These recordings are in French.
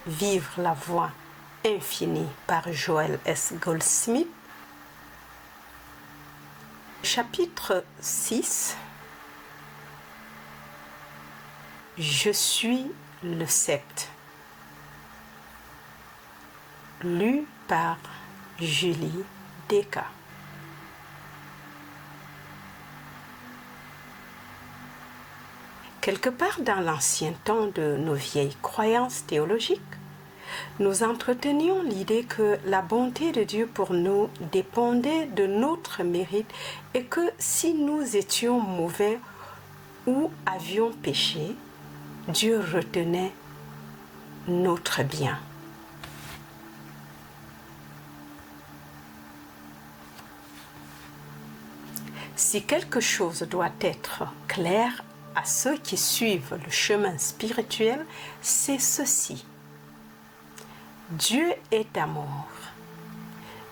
Vivre la voie infinie par Joel S. Goldsmith. Chapitre 6. Je suis le sceptre. Lu par Julie Descas. Quelque part dans l'ancien temps de nos vieilles croyances théologiques, nous entretenions l'idée que la bonté de Dieu pour nous dépendait de notre mérite et que si nous étions mauvais ou avions péché, Dieu retenait notre bien. Si quelque chose doit être clair à ceux qui suivent le chemin spirituel, c'est ceci. Dieu est amour.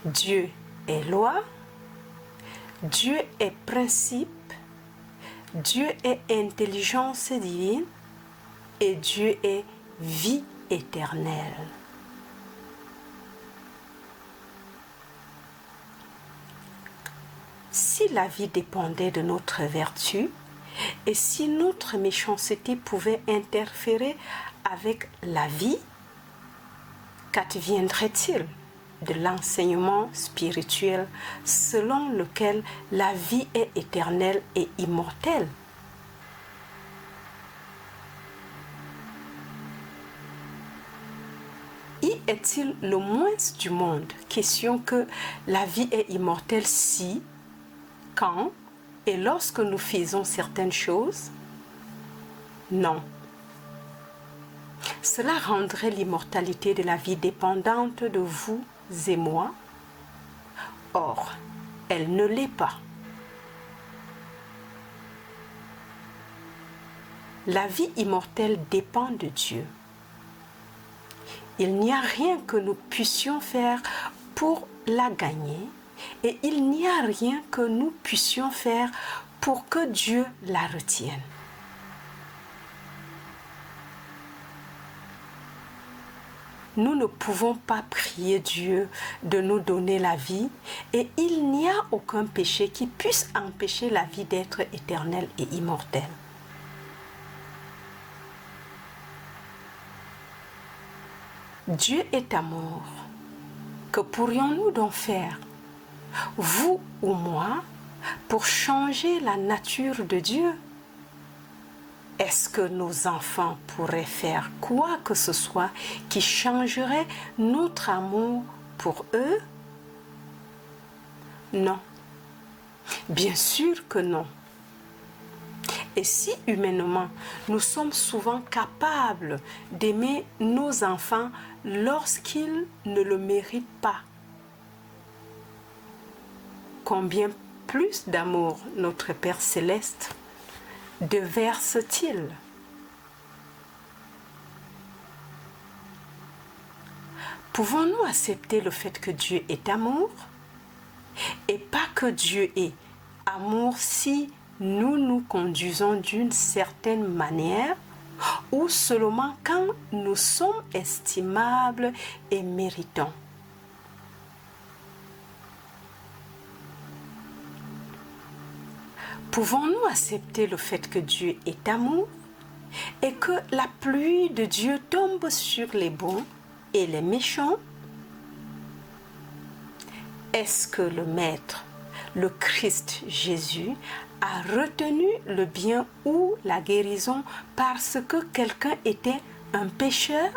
Dieu est loi. Dieu est principe. Dieu est intelligence divine. Et Dieu est vie éternelle. Si la vie dépendait de notre vertu, et si notre méchanceté pouvait interférer avec la vie, qu'adviendrait-il de l'enseignement spirituel selon lequel la vie est éternelle et immortelle? Y est-il le moins du monde question que la vie est immortelle si, quand et lorsque nous faisons certaines choses? Non. Cela rendrait l'immortalité de la vie dépendante de vous et moi. Or, elle ne l'est pas. La vie immortelle dépend de Dieu. Il n'y a rien que nous puissions faire pour la gagner et il n'y a rien que nous puissions faire pour que Dieu la retienne. Nous ne pouvons pas prier Dieu de nous donner la vie et il n'y a aucun péché qui puisse empêcher la vie d'être éternelle et immortelle. Dieu est amour. Que pourrions-nous donc faire, vous ou moi, pour changer la nature de Dieu? Est-ce que nos enfants pourraient faire quoi que ce soit qui changerait notre amour pour eux? Non. Bien sûr que non. Et si humainement, nous sommes souvent capables d'aimer nos enfants lorsqu'ils ne le méritent pas, combien plus d'amour notre Père Céleste déverse-t-il? Pouvons-nous accepter le fait que Dieu est amour et pas que Dieu est amour si nous nous conduisons d'une certaine manière ou seulement quand nous sommes estimables et méritants? Pouvons-nous accepter le fait que Dieu est amour et que la pluie de Dieu tombe sur les bons et les méchants? Est-ce que le Maître, le Christ Jésus, a retenu le bien ou la guérison parce que quelqu'un était un pécheur?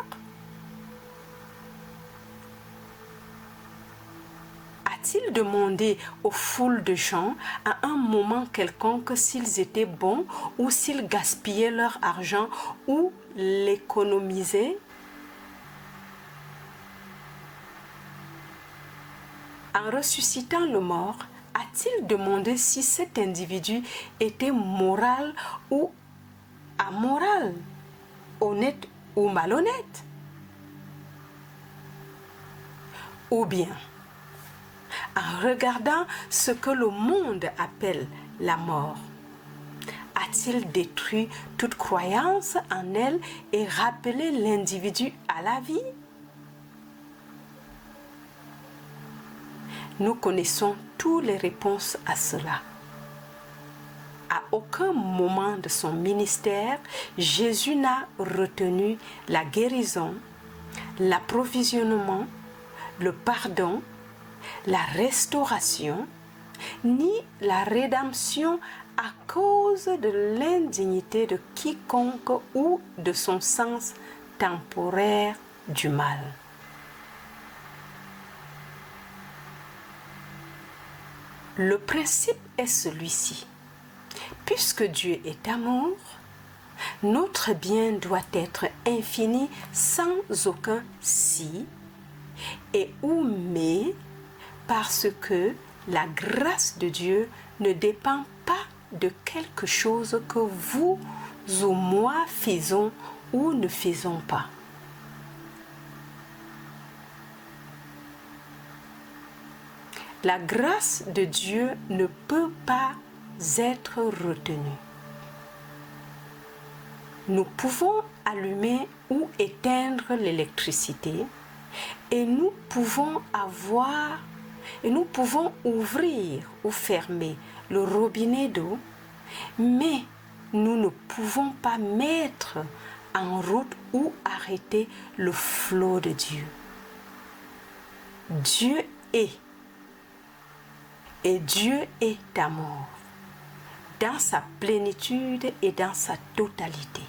A-t-il demandé aux foules de gens à un moment quelconque s'ils étaient bons ou s'ils gaspillaient leur argent ou l'économisaient? En ressuscitant le mort, a-t-il demandé si cet individu était moral ou amoral, honnête ou malhonnête? Ou bien, en regardant ce que le monde appelle la mort, a-t-il détruit toute croyance en elle et rappelé l'individu à la vie? Nous connaissons toutes les réponses à cela. À aucun moment de son ministère, Jésus n'a retenu la guérison, l'approvisionnement, le pardon, la restauration, ni la rédemption à cause de l'indignité de quiconque ou de son sens temporaire du mal. Le principe est celui-ci. Puisque Dieu est amour, notre bien doit être infini sans aucun si et ou mais, parce que la grâce de Dieu ne dépend pas de quelque chose que vous ou moi faisons ou ne faisons pas. La grâce de Dieu ne peut pas être retenue. Nous pouvons allumer ou éteindre l'électricité et nous pouvons ouvrir ou fermer le robinet d'eau, mais nous ne pouvons pas mettre en route ou arrêter le flot de Dieu. Dieu est, et Dieu est amour, dans sa plénitude et dans sa totalité.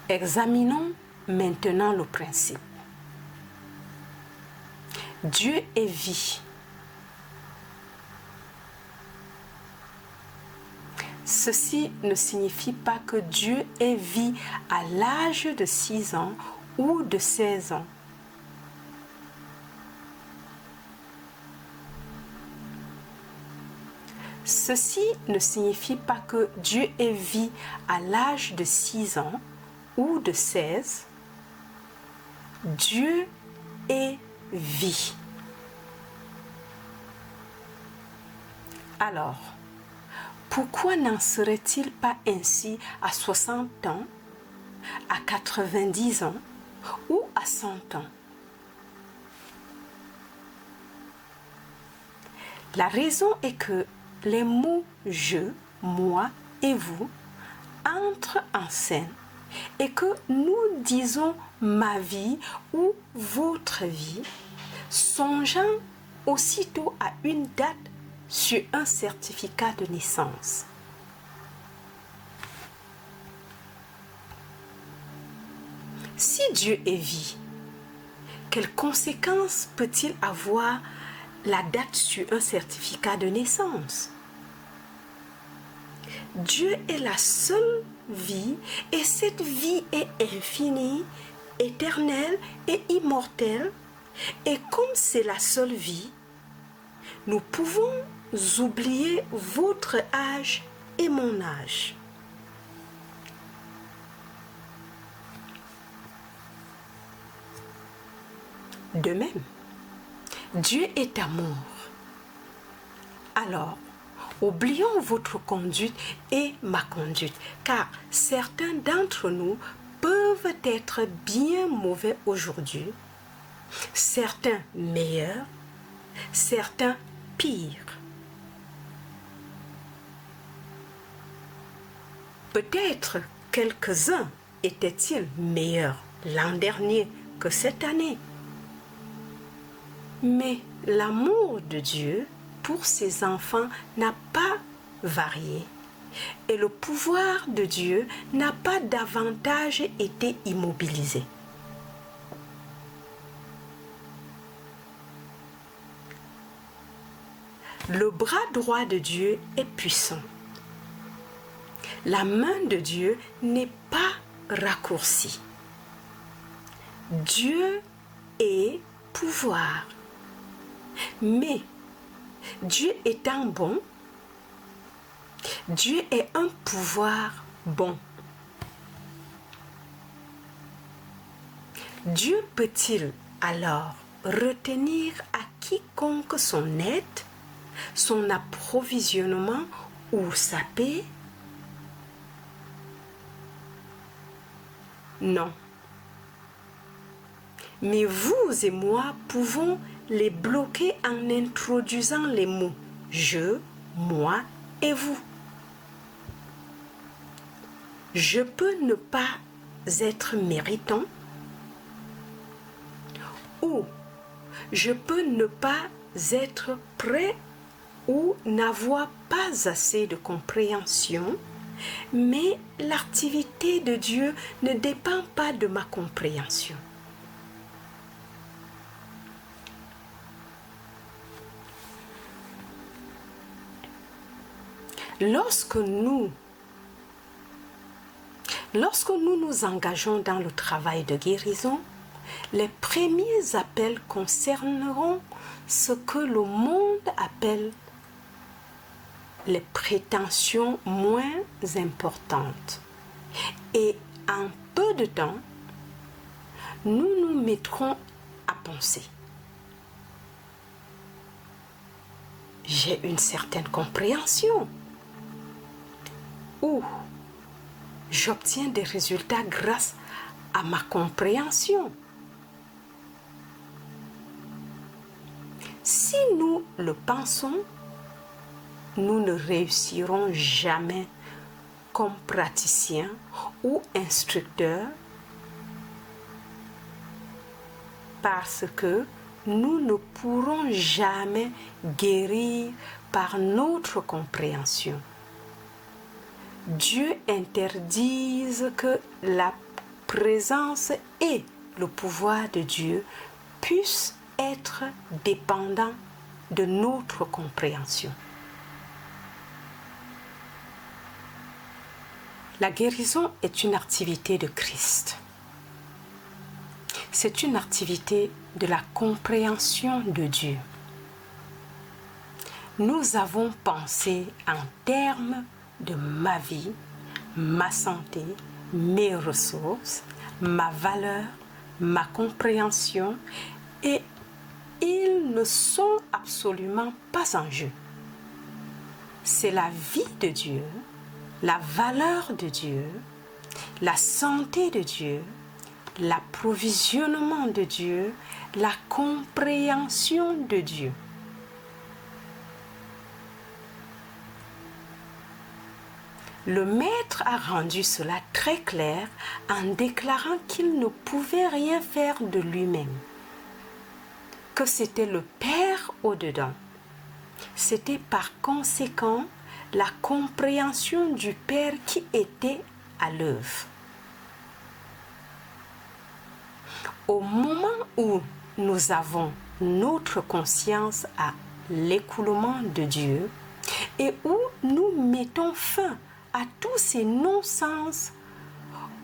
Examinons maintenant le principe. Dieu est vie. Ceci ne signifie pas que Dieu est vie à l'âge de 6 ans ou de 16 ans. Ceci ne signifie pas que Dieu est vie à l'âge de 6 ans ou de 16. Dieu est vie. Alors, pourquoi n'en serait-il pas ainsi à 60 ans, à 90 ans ou à 100 ans? La raison est que les mots « je »,« moi » et « vous » entrent en scène et que nous disons « ma vie » ou « votre vie », songeant aussitôt à une date sur un certificat de naissance. Si Dieu est vie, quelles conséquences peut-il avoir la date sur un certificat de naissance? Dieu est la seule vie et cette vie est infinie, éternelle et immortelle. Et comme c'est la seule vie, nous pouvons oublier votre âge et mon âge. De même, Dieu est amour. Alors, oublions votre conduite et ma conduite, car certains d'entre nous peuvent être bien mauvais aujourd'hui, certains meilleurs, certains pires. Peut-être quelques-uns étaient-ils meilleurs l'an dernier que cette année. Mais l'amour de Dieu pour ses enfants n'a pas varié et le pouvoir de Dieu n'a pas davantage été immobilisé. Le bras droit de Dieu est puissant. La main de Dieu n'est pas raccourcie. Dieu est pouvoir. Mais Dieu étant bon, Dieu est un pouvoir bon. Dieu peut-il alors retenir à quiconque son aide, son approvisionnement ou sa paix? Non. Mais vous et moi pouvons les bloquer en introduisant les mots je, moi et vous. Je peux ne pas être méritant, ou je peux ne pas être prêt ou n'avoir pas assez de compréhension, mais l'activité de Dieu ne dépend pas de ma compréhension. Lorsque nous nous engageons dans le travail de guérison, les premiers appels concerneront ce que le monde appelle les prétentions moins importantes. Et en peu de temps, nous nous mettrons à penser. J'ai une certaine compréhension. Ou j'obtiens des résultats grâce à ma compréhension. Si nous le pensons, nous ne réussirons jamais comme praticiens ou instructeurs parce que nous ne pourrons jamais guérir par notre compréhension. Dieu interdise que la présence et le pouvoir de Dieu puissent être dépendants de notre compréhension. La guérison est une activité de Christ. C'est une activité de la compréhension de Dieu. Nous avons pensé en termes de ma vie, ma santé, mes ressources, ma valeur, ma compréhension, et ils ne sont absolument pas en jeu. C'est la vie de Dieu, la valeur de Dieu, la santé de Dieu, l'approvisionnement de Dieu, la compréhension de Dieu. Le Maître a rendu cela très clair en déclarant qu'il ne pouvait rien faire de lui-même, que c'était le Père au-dedans. C'était par conséquent la compréhension du Père qui était à l'œuvre. Au moment où nous avons notre conscience à l'écoulement de Dieu et où nous mettons fin à tous ces non-sens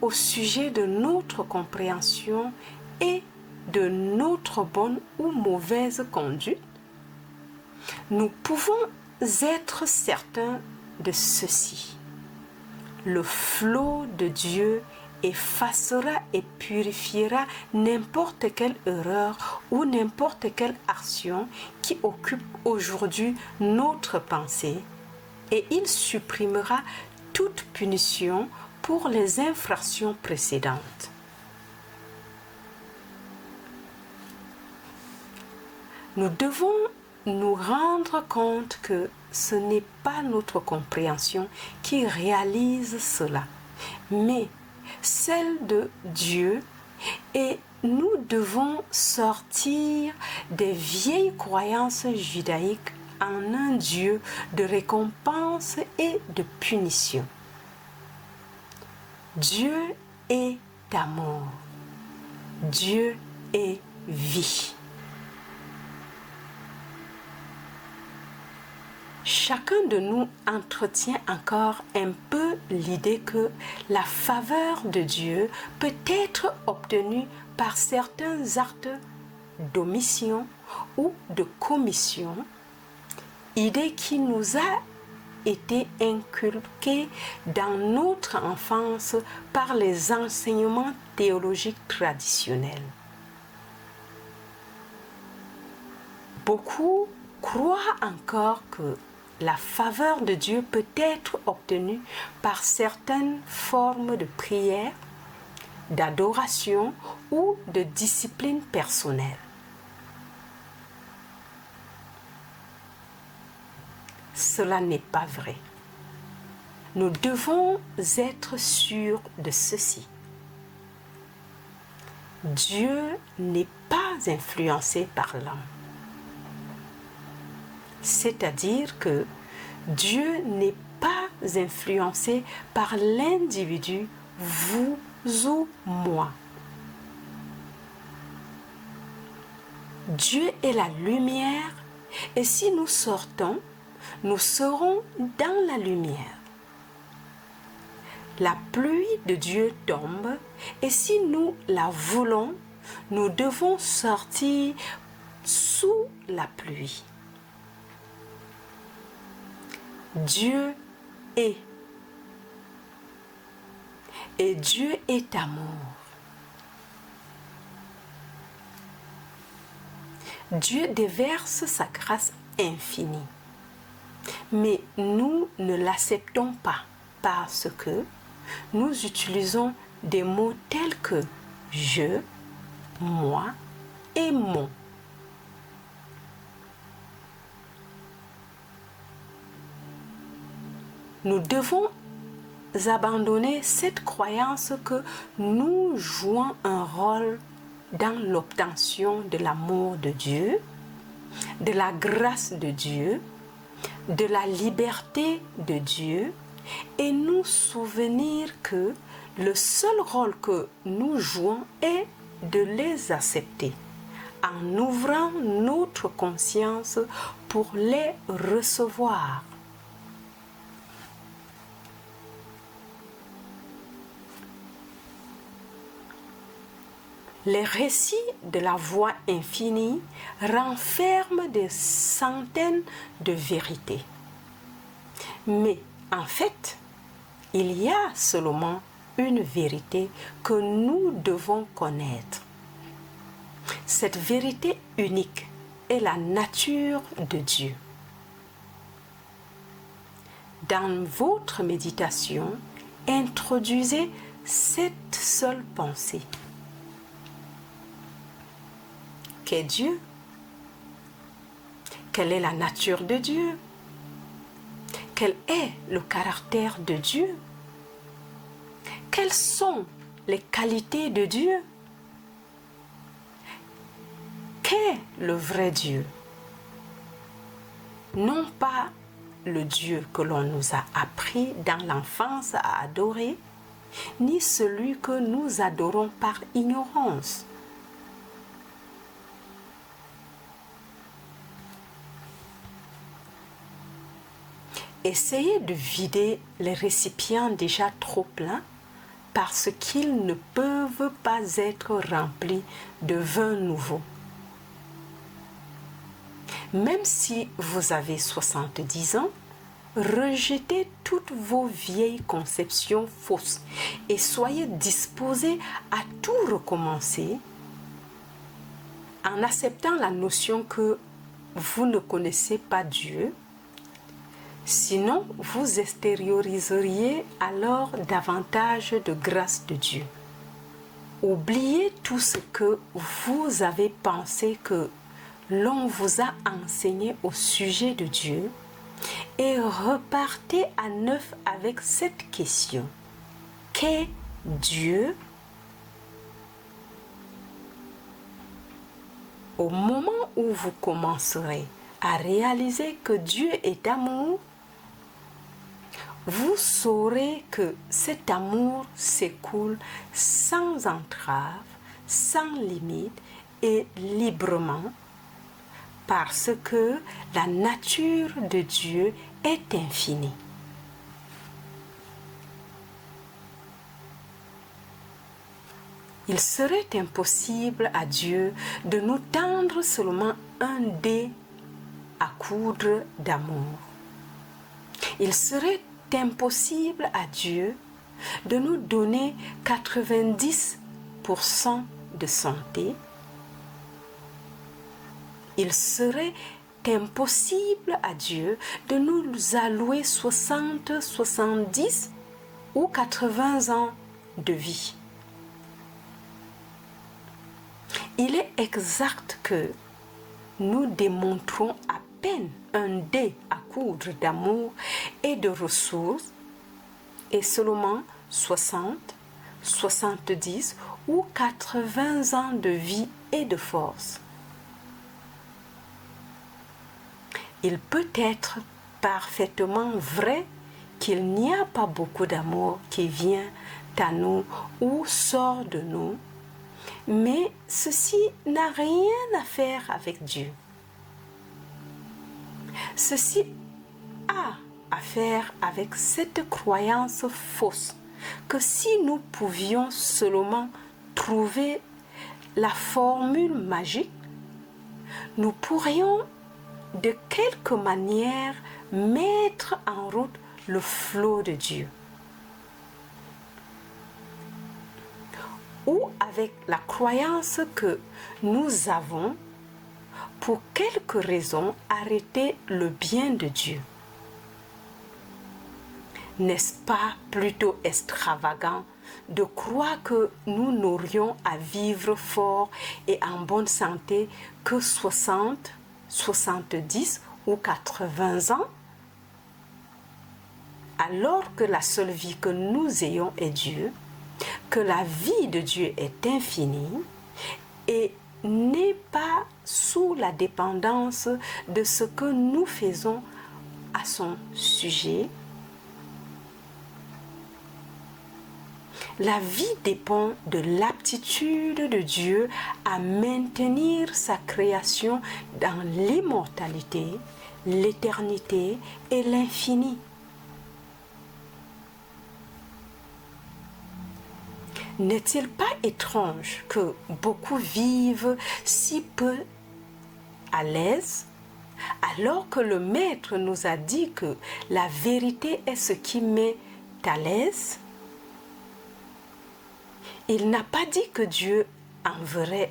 au sujet de notre compréhension et de notre bonne ou mauvaise conduite, nous pouvons être certains de ceci. Le flot de Dieu effacera et purifiera n'importe quelle erreur ou n'importe quelle action qui occupe aujourd'hui notre pensée, et il supprimera toute punition pour les infractions précédentes. Nous devons nous rendre compte que ce n'est pas notre compréhension qui réalise cela, mais celle de Dieu, et nous devons sortir des vieilles croyances judaïques en un Dieu de récompense et de punition. Dieu est amour. Dieu est vie. Chacun de nous entretient encore un peu l'idée que la faveur de Dieu peut être obtenue par certains actes d'omission ou de commission, idée qui nous a été inculquée dans notre enfance par les enseignements théologiques traditionnels. Beaucoup croient encore que la faveur de Dieu peut être obtenue par certaines formes de prière, d'adoration ou de discipline personnelle. Cela n'est pas vrai. Nous devons être sûrs de ceci. Dieu n'est pas influencé par l'homme. C'est-à-dire que Dieu n'est pas influencé par l'individu, vous ou moi. Dieu est la lumière et si nous sortons, nous serons dans la lumière. La pluie de Dieu tombe et si nous la voulons, nous devons sortir sous la pluie. Dieu est et Dieu est amour. Dieu déverse sa grâce infinie, mais nous ne l'acceptons pas parce que nous utilisons des mots tels que je, moi et mon. Nous devons abandonner cette croyance que nous jouons un rôle dans l'obtention de l'amour de Dieu, de la grâce de Dieu, de la liberté de Dieu et nous souvenir que le seul rôle que nous jouons est de les accepter en ouvrant notre conscience pour les recevoir. Les récits de la voix infinie renferment des centaines de vérités. Mais en fait, il y a seulement une vérité que nous devons connaître. Cette vérité unique est la nature de Dieu. Dans votre méditation, introduisez cette seule pensée. Qu'est Dieu? Quelle est la nature de Dieu? Quel est le caractère de Dieu? Quelles sont les qualités de Dieu? Qu'est le vrai Dieu? Non pas le Dieu que l'on nous a appris dans l'enfance à adorer, ni celui que nous adorons par ignorance. Essayez de vider les récipients déjà trop pleins parce qu'ils ne peuvent pas être remplis de vin nouveau. Même si vous avez 70 ans, rejetez toutes vos vieilles conceptions fausses et soyez disposés à tout recommencer en acceptant la notion que vous ne connaissez pas Dieu. Sinon, vous extérioriseriez alors davantage de grâce de Dieu. Oubliez tout ce que vous avez pensé que l'on vous a enseigné au sujet de Dieu et repartez à neuf avec cette question. Qu'est Dieu? Au moment où vous commencerez à réaliser que Dieu est amour, vous saurez que cet amour s'écoule sans entrave, sans limite et librement, parce que la nature de Dieu est infinie. Il serait impossible à Dieu de nous tendre seulement un dé à coudre d'amour. Il serait impossible à Dieu de nous donner 90% de santé. Il serait impossible à Dieu de nous allouer 60, 70 ou 80 ans de vie. Il est exact que nous démontrons à peine un dé à coudre d'amour et de ressources et seulement 60, 70 ou 80 ans de vie et de force. Il peut être parfaitement vrai qu'il n'y a pas beaucoup d'amour qui vient à nous ou sort de nous, mais ceci n'a rien à faire avec Dieu. Ceci a à faire avec cette croyance fausse que si nous pouvions seulement trouver la formule magique, nous pourrions de quelque manière mettre en route le flot de Dieu. Ou avec la croyance que nous avons, pour quelque raison, arrêté le bien de Dieu. N'est-ce pas plutôt extravagant de croire que nous n'aurions à vivre fort et en bonne santé que 60, 70 ou 80 ans, alors que la seule vie que nous ayons est Dieu, que la vie de Dieu est infinie et n'est pas sous la dépendance de ce que nous faisons à son sujet. La vie dépend de l'aptitude de Dieu à maintenir sa création dans l'immortalité, l'éternité et l'infini. N'est-il pas étrange que beaucoup vivent si peu à l'aise, alors que le Maître nous a dit que la vérité est ce qui met à l'aise? Il n'a pas dit que Dieu enverrait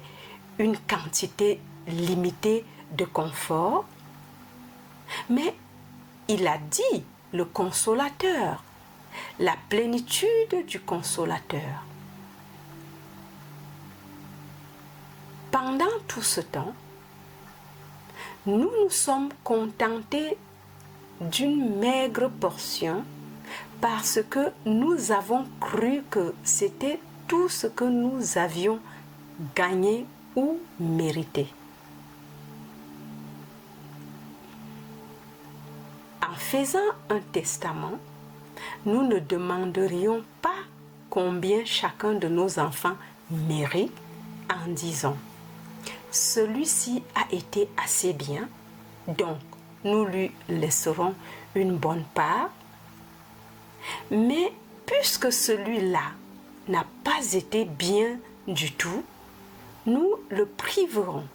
une quantité limitée de confort, mais il a dit le consolateur, la plénitude du consolateur. Pendant tout ce temps, nous nous sommes contentés d'une maigre portion parce que nous avons cru que c'était tout ce que nous avions gagné ou mérité. En faisant un testament, nous ne demanderions pas combien chacun de nos enfants mérite en disant « Celui-ci a été assez bien, donc nous lui laisserons une bonne part. » Mais puisque celui-là n'a pas été bien du tout, nous le priverons.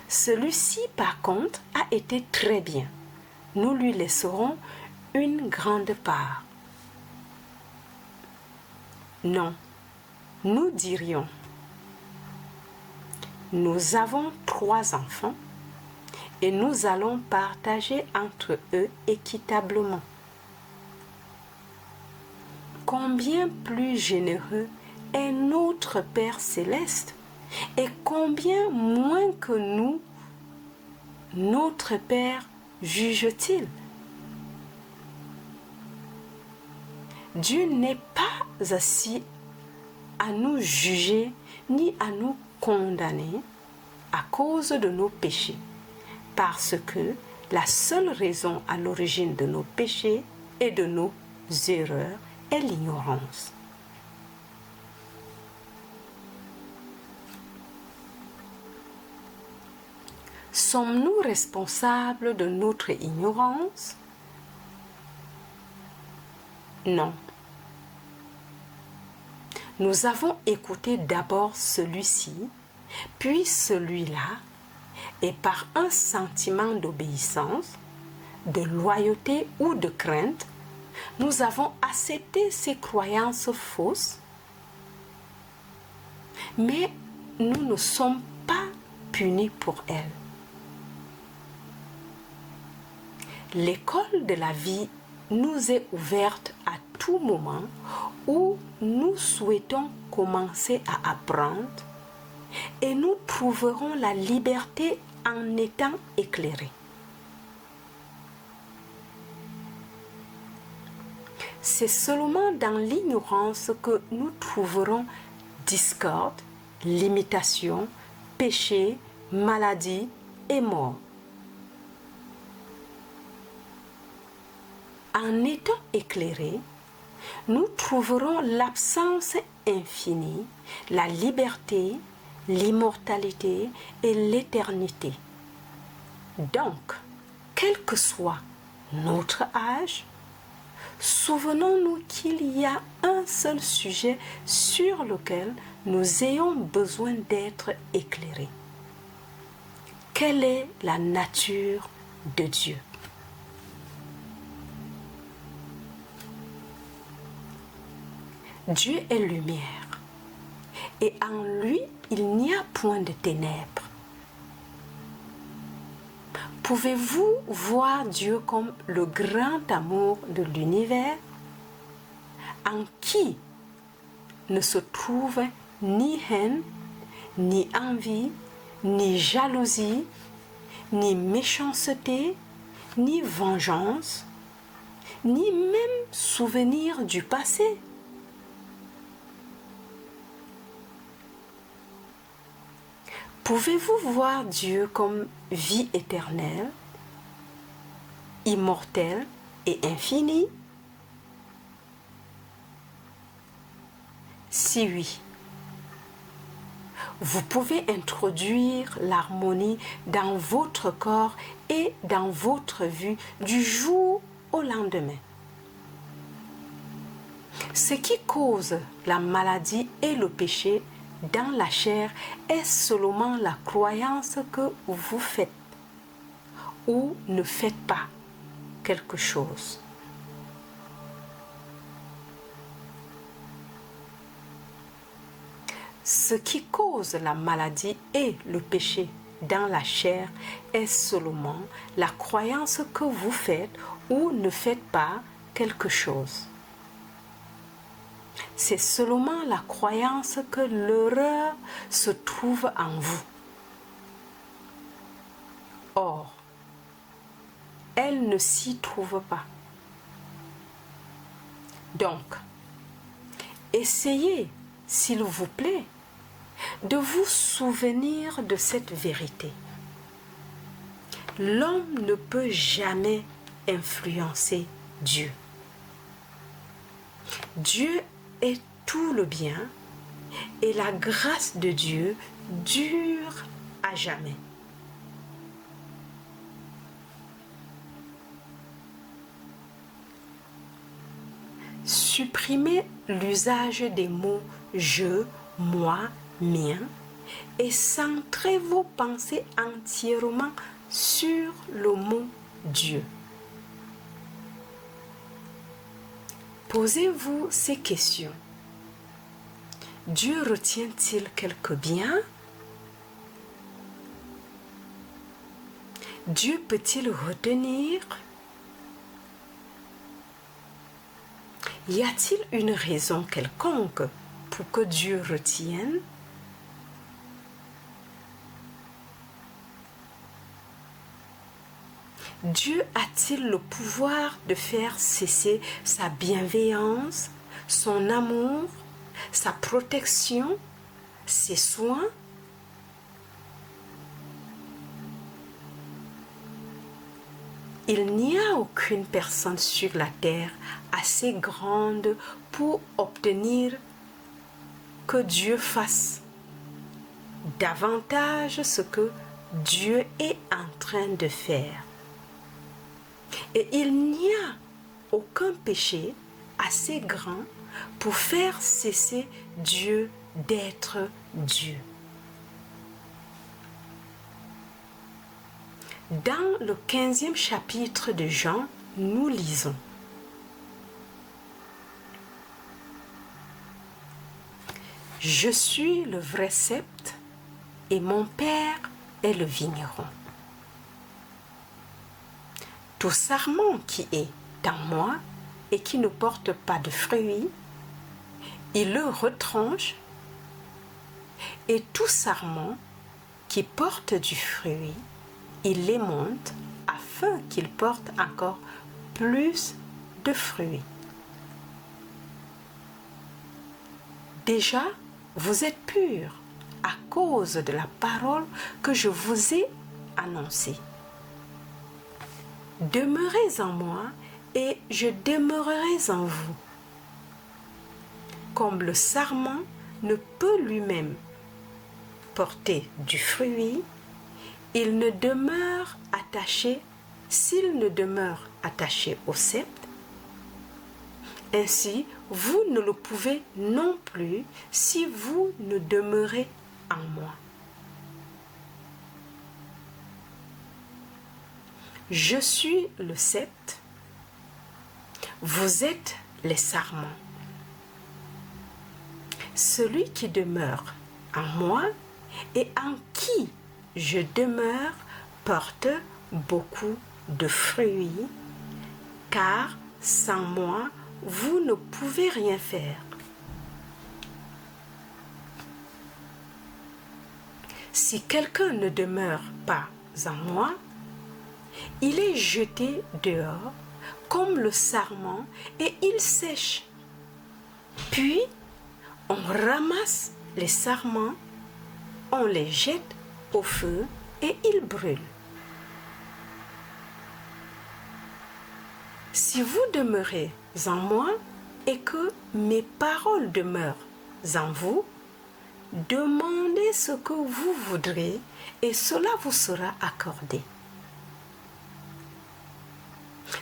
Celui-ci, par contre, a été très bien. Nous lui laisserons une grande part. Non, nous dirions, nous avons 3 enfants et nous allons partager entre eux équitablement. Combien plus généreux est notre Père céleste et combien moins que nous, notre Père juge-t-il? Dieu n'est pas assis à nous juger ni à nous condamner à cause de nos péchés, parce que la seule raison à l'origine de nos péchés et de nos erreurs est l'ignorance. Sommes-nous responsables de notre ignorance? Non. Nous avons écouté d'abord celui-ci, puis celui-là, et par un sentiment d'obéissance, de loyauté ou de crainte, nous avons accepté ces croyances fausses, mais nous ne sommes pas puni pour elle. L'école de la vie nous est ouverte à tout moment où nous souhaitons commencer à apprendre et nous trouverons la liberté en étant éclairés. C'est seulement dans l'ignorance que nous trouverons discorde, limitation, péché, maladie et mort. En étant éclairés, nous trouverons l'absence infinie, la liberté, l'immortalité et l'éternité. Donc, quel que soit notre âge, souvenons-nous qu'il y a un seul sujet sur lequel nous ayons besoin d'être éclairés. Quelle est la nature de Dieu? Dieu est lumière et en lui, il n'y a point de ténèbres. Pouvez-vous voir Dieu comme le grand amour de l'univers en qui ne se trouve ni haine, ni envie, ni jalousie, ni méchanceté, ni vengeance, ni même souvenir du passé? Pouvez-vous voir Dieu comme vie éternelle, immortelle et infinie? Si oui, vous pouvez introduire l'harmonie dans votre corps et dans votre vie du jour au lendemain. Ce qui cause la maladie et le péché dans la chair est seulement la croyance que vous faites ou ne faites pas quelque chose. Ce qui cause la maladie et le péché dans la chair est seulement la croyance que vous faites ou ne faites pas quelque chose. C'est seulement la croyance que l'erreur se trouve en vous. Or, elle ne s'y trouve pas. Donc, essayez, s'il vous plaît, de vous souvenir de cette vérité. L'homme ne peut jamais influencer Dieu. Dieu est tout le bien et la grâce de Dieu dure à jamais. Supprimez l'usage des mots je, moi, mien et centrez vos pensées entièrement sur le mot Dieu. Posez-vous ces questions. Dieu retient-il quelque bien? Dieu peut-il retenir? Y a-t-il une raison quelconque pour que Dieu retienne? Dieu a-t-il le pouvoir de faire cesser sa bienveillance, son amour, sa protection, ses soins? Il n'y a aucune personne sur la terre assez grande pour obtenir que Dieu fasse davantage ce que Dieu est en train de faire. Et il n'y a aucun péché assez grand pour faire cesser Dieu d'être Dieu. Dans le 15e chapitre de Jean, nous lisons: Je suis le vrai sceptre et mon Père est le vigneron. Tout sarment qui est en moi et qui ne porte pas de fruits, il le retranche, et tout sarment qui porte du fruit, il les monte afin qu'il porte encore plus de fruits. Déjà, vous êtes purs à cause de la parole que je vous ai annoncée. Demeurez en moi et je demeurerai en vous. Comme le sarment ne peut lui-même porter du fruit, il ne demeure attaché, s'il ne demeure attaché au cep. Ainsi, vous ne le pouvez non plus si vous ne demeurez en moi. Je suis le cep, vous êtes les sarments. Celui qui demeure en moi et en qui je demeure porte beaucoup de fruits, car sans moi, vous ne pouvez rien faire. Si quelqu'un ne demeure pas en moi, il est jeté dehors comme le sarment et il sèche. Puis, on ramasse les sarments, on les jette au feu et ils brûlent. Si vous demeurez en moi et que mes paroles demeurent en vous, demandez ce que vous voudrez et cela vous sera accordé.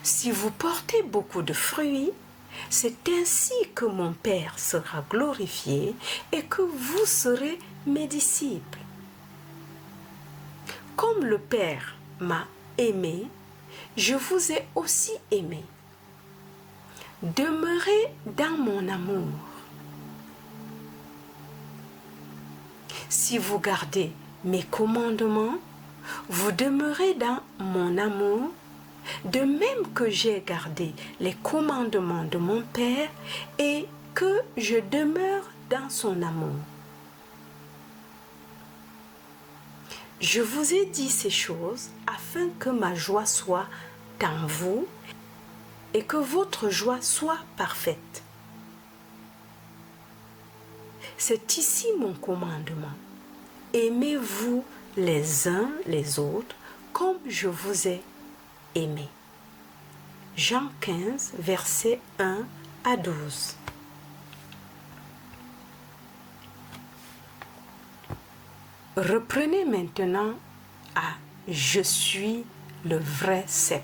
Si vous portez beaucoup de fruits, c'est ainsi que mon Père sera glorifié et que vous serez mes disciples. Comme le Père m'a aimé, je vous ai aussi aimé. Demeurez dans mon amour. Si vous gardez mes commandements, vous demeurez dans mon amour, de même que j'ai gardé les commandements de mon Père et que je demeure dans son amour. Je vous ai dit ces choses afin que ma joie soit en vous et que votre joie soit parfaite. C'est ici mon commandement. Aimez-vous les uns les autres comme je vous ai aimé. Jean 15, versets 1 à 12. Reprenez maintenant à « Je suis le vrai cep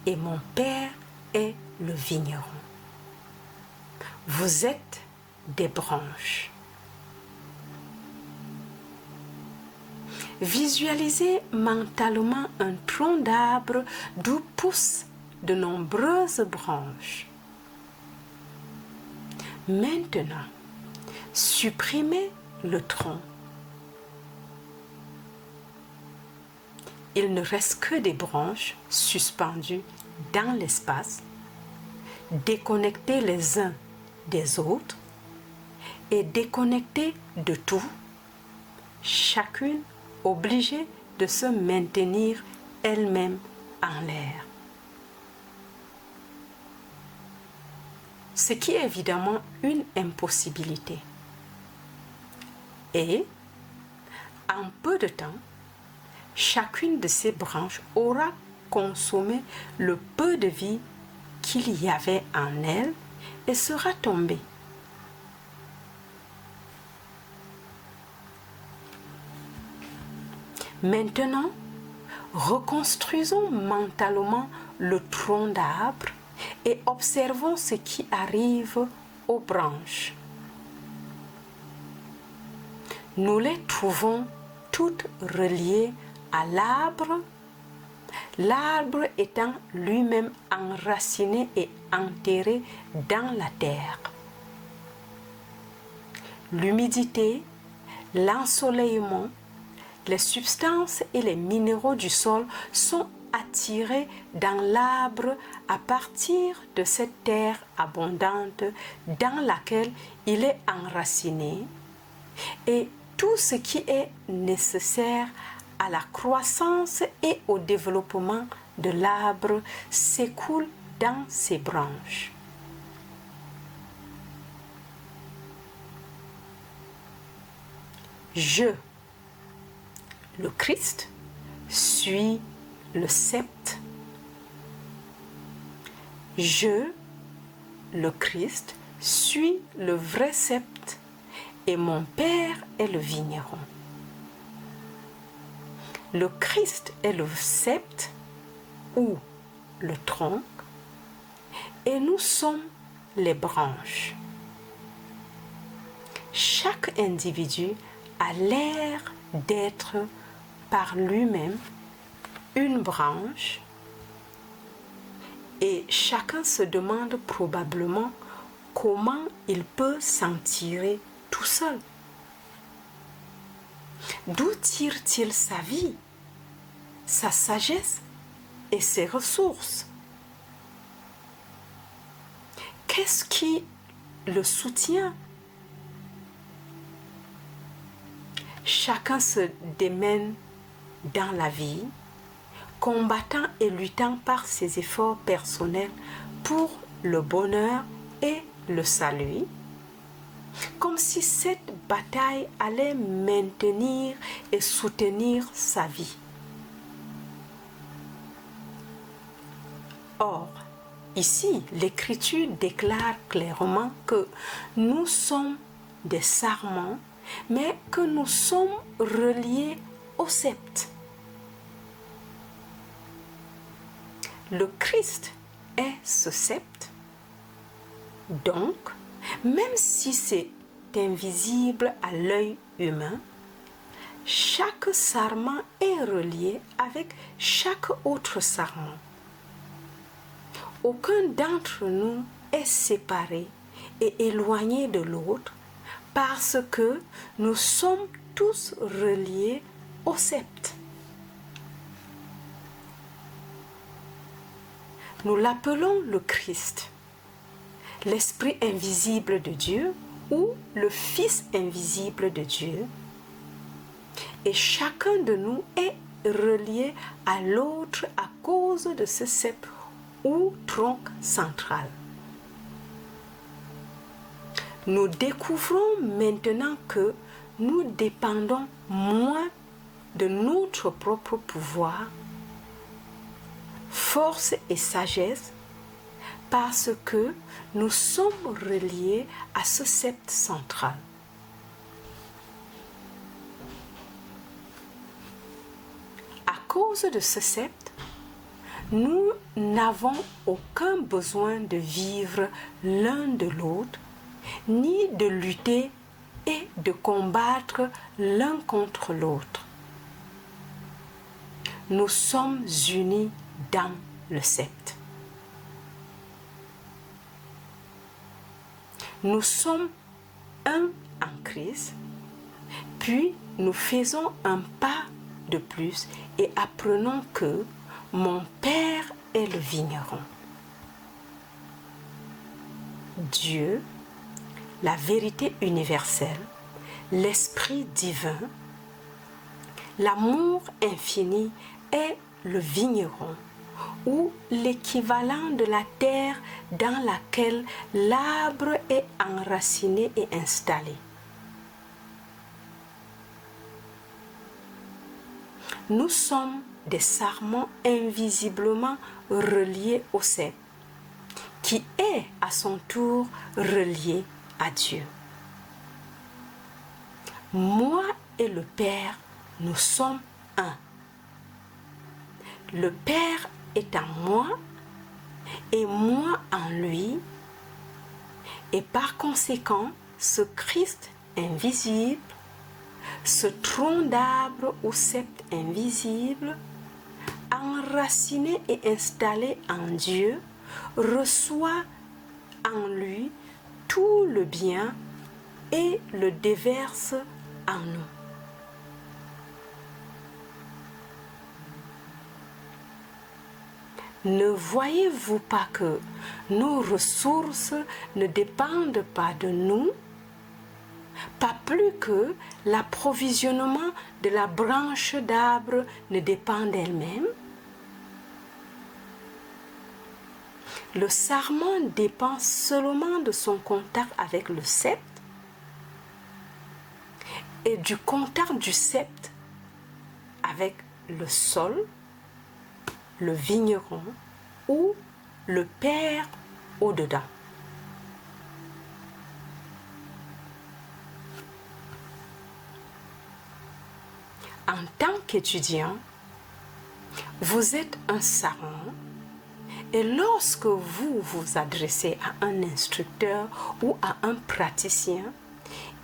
et mon Père est le vigneron. Vous êtes des branches. » Visualisez mentalement un tronc d'arbre d'où poussent de nombreuses branches. Maintenant, supprimez le tronc. Il ne reste que des branches suspendues dans l'espace, déconnectées les uns des autres et déconnectées de tout, chacune obligée de se maintenir elle-même en l'air. Ce qui est évidemment une impossibilité. Et, en peu de temps, chacune de ces branches aura consommé le peu de vie qu'il y avait en elle et sera tombée. Maintenant, reconstruisons mentalement le tronc d'arbre et observons ce qui arrive aux branches. Nous les trouvons toutes reliées à l'arbre, l'arbre étant lui-même enraciné et enterré dans la terre. L'humidité, l'ensoleillement, les substances et les minéraux du sol sont attirés dans l'arbre à partir de cette terre abondante dans laquelle il est enraciné, et tout ce qui est nécessaire à la croissance et au développement de l'arbre s'écoule dans ses branches. Je, le Christ, suis le sceptre. Je, le Christ, suis le vrai sceptre et mon Père est le vigneron. Le Christ est le sceptre ou le tronc et nous sommes les branches. Chaque individu a l'air d'être par lui-même une branche et chacun se demande probablement comment il peut s'en tirer tout seul. D'où tire-t-il sa vie, sa sagesse et ses ressources? Qu'est-ce qui le soutient? Chacun se démène dans la vie, combattant et luttant par ses efforts personnels pour le bonheur et le salut, comme si cette bataille allait maintenir et soutenir sa vie. Or, ici, l'Écriture déclare clairement que nous sommes des sarments, mais que nous sommes reliés au sceptre. Le Christ est ce sceptre. Donc, même si c'est invisible à l'œil humain, chaque sarment est relié avec chaque autre sarment. Aucun d'entre nous est séparé et éloigné de l'autre parce que nous sommes tous reliés au sceptre. Nous l'appelons le Christ, l'Esprit invisible de Dieu ou le Fils invisible de Dieu. Et chacun de nous est relié à l'autre à cause de ce sceptre ou tronc central. Nous découvrons maintenant que nous dépendons moins de notre propre pouvoir, force et sagesse parce que nous sommes reliés à ce sceptre central. À cause de ce sceptre, nous n'avons aucun besoin de vivre l'un de l'autre, ni de lutter et de combattre l'un contre l'autre. Nous sommes unis dans le sceptre. Nous sommes un en Christ, puis nous faisons un pas de plus et apprenons que mon Père est le vigneron. Dieu, la vérité universelle, l'Esprit divin, l'amour infini est le vigneron ou l'équivalent de la terre dans laquelle l'arbre est enraciné et installé. Nous sommes des sarments invisiblement reliés au sceptre, qui est à son tour relié à Dieu. Moi et le Père, nous sommes un. Le Père est en moi et moi en lui, et par conséquent, ce Christ invisible, ce tronc d'arbre ou sceptre invisible, enraciné et installé en Dieu, reçoit en lui tout le bien et le déverse en nous. Ne voyez-vous pas que nos ressources ne dépendent pas de nous, pas plus que l'approvisionnement de la branche d'arbre ne dépend d'elle-même? Le sarment dépend seulement de son contact avec le sceptre et du contact du sceptre avec le sol, le vigneron ou le père au-dedans. En tant qu'étudiant, vous êtes un sarment et lorsque vous vous adressez à un instructeur ou à un praticien,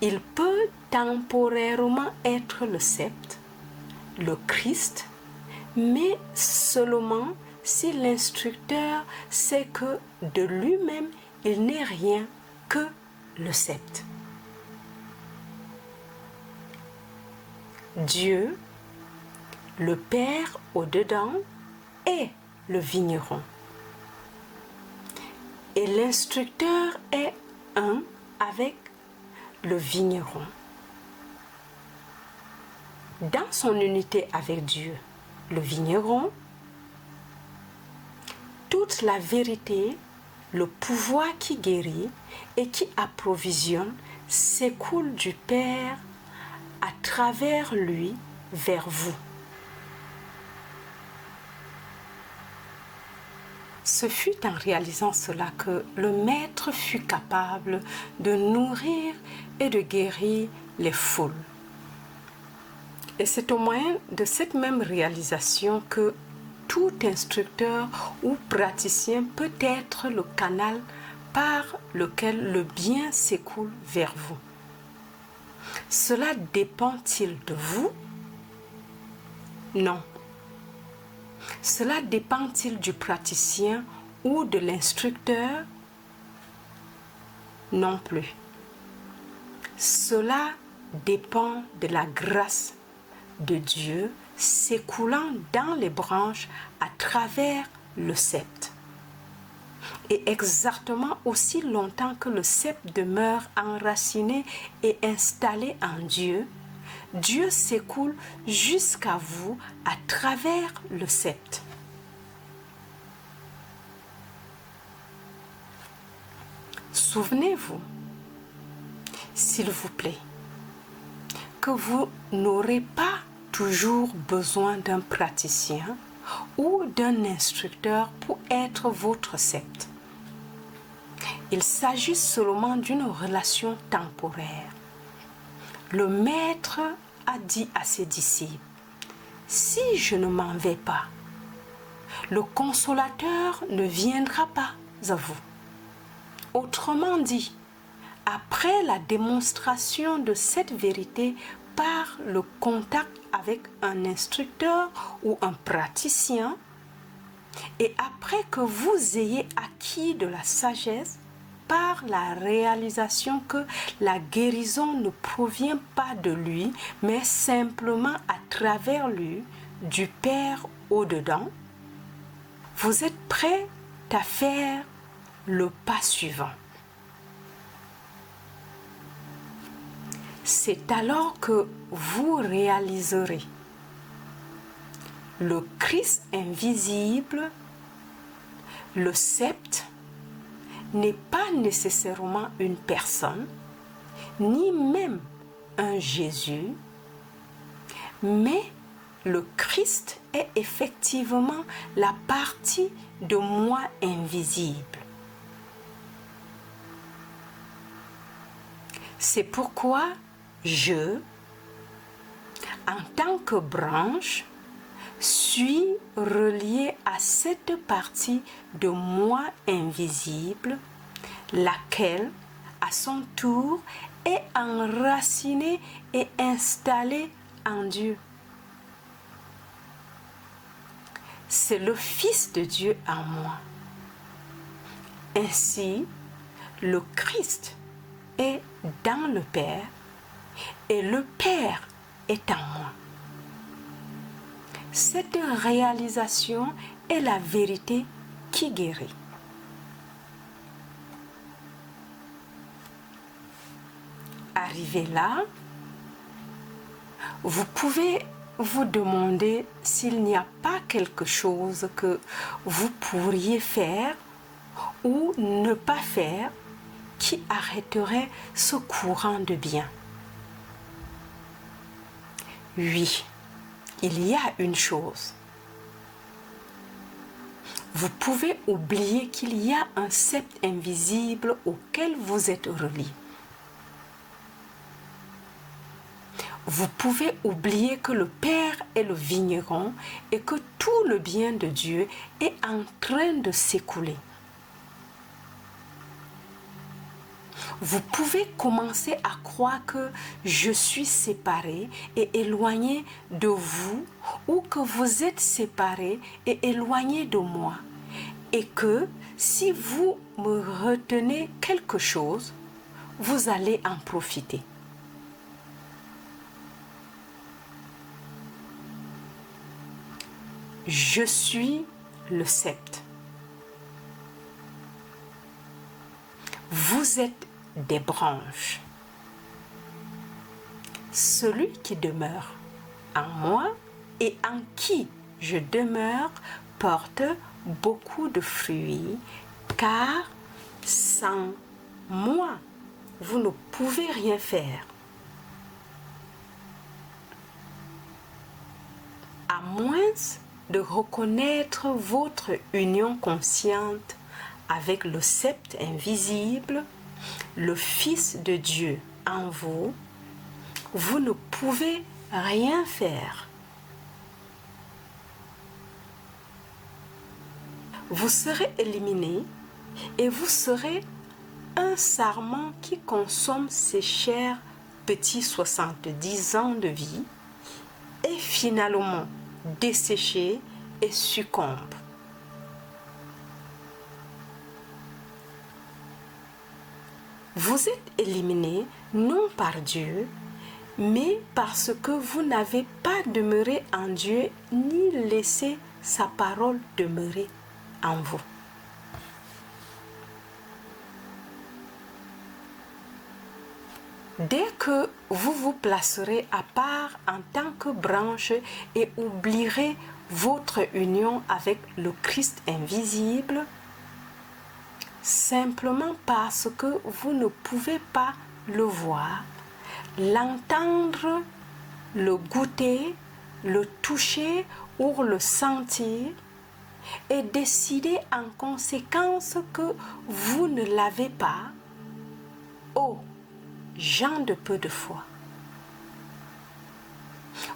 il peut temporairement être le sceptre, le Christ, mais seulement si l'instructeur sait que de lui-même, il n'est rien que le sceptre. Dieu, le Père au-dedans, est le vigneron. Et l'instructeur est un avec le vigneron. Dans son unité avec Dieu, le vigneron, toute la vérité, le pouvoir qui guérit et qui approvisionne s'écoule du Père à travers lui vers vous. Ce fut en réalisant cela que le Maître fut capable de nourrir et de guérir les foules. Et c'est au moyen de cette même réalisation que tout instructeur ou praticien peut être le canal par lequel le bien s'écoule vers vous. Cela dépend-il de vous? Non. Cela dépend-il du praticien ou de l'instructeur? Non plus. Cela dépend de la grâce de Dieu s'écoulant dans les branches à travers le sceptre. Et exactement aussi longtemps que le sceptre demeure enraciné et installé en Dieu, Dieu s'écoule jusqu'à vous à travers le sceptre. Souvenez-vous, s'il vous plaît, que vous n'aurez pas toujours besoin d'un praticien ou d'un instructeur pour être votre sceptre. Il s'agit seulement d'une relation temporaire. Le Maître a dit à ses disciples, « Si je ne m'en vais pas, le Consolateur ne viendra pas à vous. » Autrement dit, après la démonstration de cette vérité par le contact avec un instructeur ou un praticien, et après que vous ayez acquis de la sagesse par la réalisation que la guérison ne provient pas de lui, mais simplement à travers lui, du Père au-dedans, vous êtes prêt à faire le pas suivant. C'est alors que vous réaliserez le Christ invisible, le sceptre, n'est pas nécessairement une personne, ni même un Jésus, mais le Christ est effectivement la partie de moi invisible. C'est pourquoi je, en tant que branche, suis relié à cette partie de moi invisible, laquelle, à son tour, est enracinée et installée en Dieu. C'est le Fils de Dieu en moi. Ainsi, le Christ est dans le Père et le Père est en moi. Cette réalisation est la vérité qui guérit. Arrivé là, vous pouvez vous demander s'il n'y a pas quelque chose que vous pourriez faire ou ne pas faire qui arrêterait ce courant de bien. Oui, il y a une chose. Vous pouvez oublier qu'il y a un sceptre invisible auquel vous êtes relié. Vous pouvez oublier que le Père est le vigneron et que tout le bien de Dieu est en train de s'écouler. Vous pouvez commencer à croire que je suis séparé et éloigné de vous ou que vous êtes séparé et éloigné de moi et que si vous me retenez quelque chose, vous allez en profiter. Je suis le sceptre. Vous êtes des branches. Celui qui demeure en moi et en qui je demeure porte beaucoup de fruits, car sans moi, vous ne pouvez rien faire. À moins de reconnaître votre union consciente avec le sceptre invisible, le Fils de Dieu en vous, vous ne pouvez rien faire. Vous serez éliminé et vous serez un sarment qui consomme ses chers petits 70 ans de vie et finalement desséché et succombe. Vous êtes éliminé non par Dieu, mais parce que vous n'avez pas demeuré en Dieu ni laissé sa parole demeurer en vous. Dès que vous vous placerez à part en tant que branche et oublierez votre union avec le Christ invisible, simplement parce que vous ne pouvez pas le voir, l'entendre, le goûter, le toucher ou le sentir, et décider en conséquence que vous ne l'avez pas, oh, gens de peu de foi.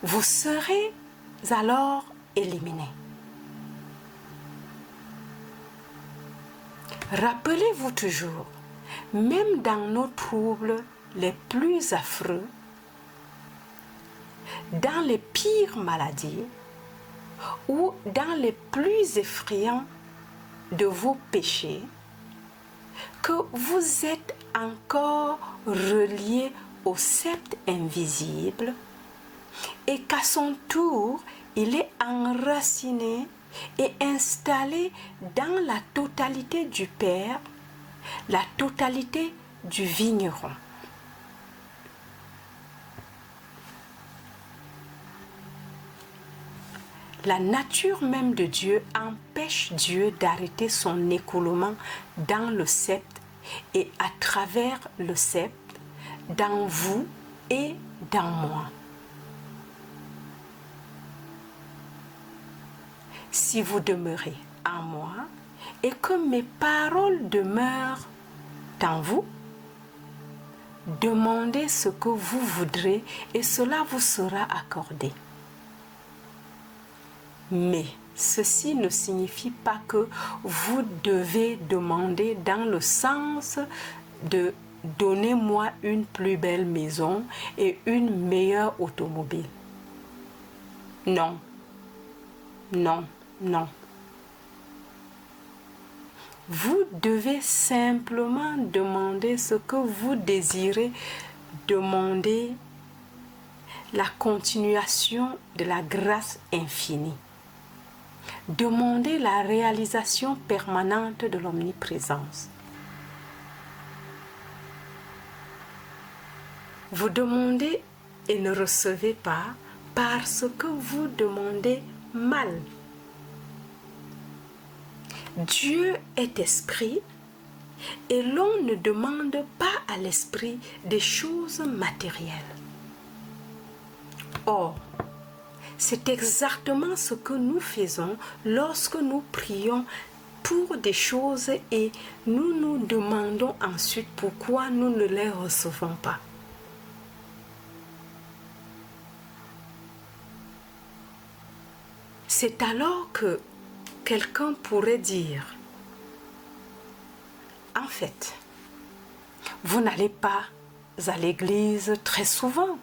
Vous serez alors éliminés. Rappelez-vous toujours, même dans nos troubles les plus affreux, dans les pires maladies ou dans les plus effrayants de vos péchés, que vous êtes encore relié au sceptre invisible et qu'à son tour, il est enraciné et installé dans la totalité du Père, la totalité du vigneron. La nature même de Dieu empêche Dieu d'arrêter son écoulement dans le sceptre et à travers le sceptre, dans vous et dans moi. Si vous demeurez en moi et que mes paroles demeurent en vous, demandez ce que vous voudrez et cela vous sera accordé. Mais ceci ne signifie pas que vous devez demander dans le sens de « donnez-moi une plus belle maison et une meilleure automobile ». Non, non, non. Vous devez simplement demander ce que vous désirez demander, la continuation de la grâce infinie. demandez la réalisation permanente de l'omniprésence. Vous demandez et ne recevez pas parce que vous demandez mal. Dieu est esprit et l'on ne demande pas à l'esprit des choses matérielles. Or, c'est exactement ce que nous faisons lorsque nous prions pour des choses et nous nous demandons ensuite pourquoi nous ne les recevons pas. C'est alors que quelqu'un pourrait dire, en fait, vous n'allez pas à l'église très souvent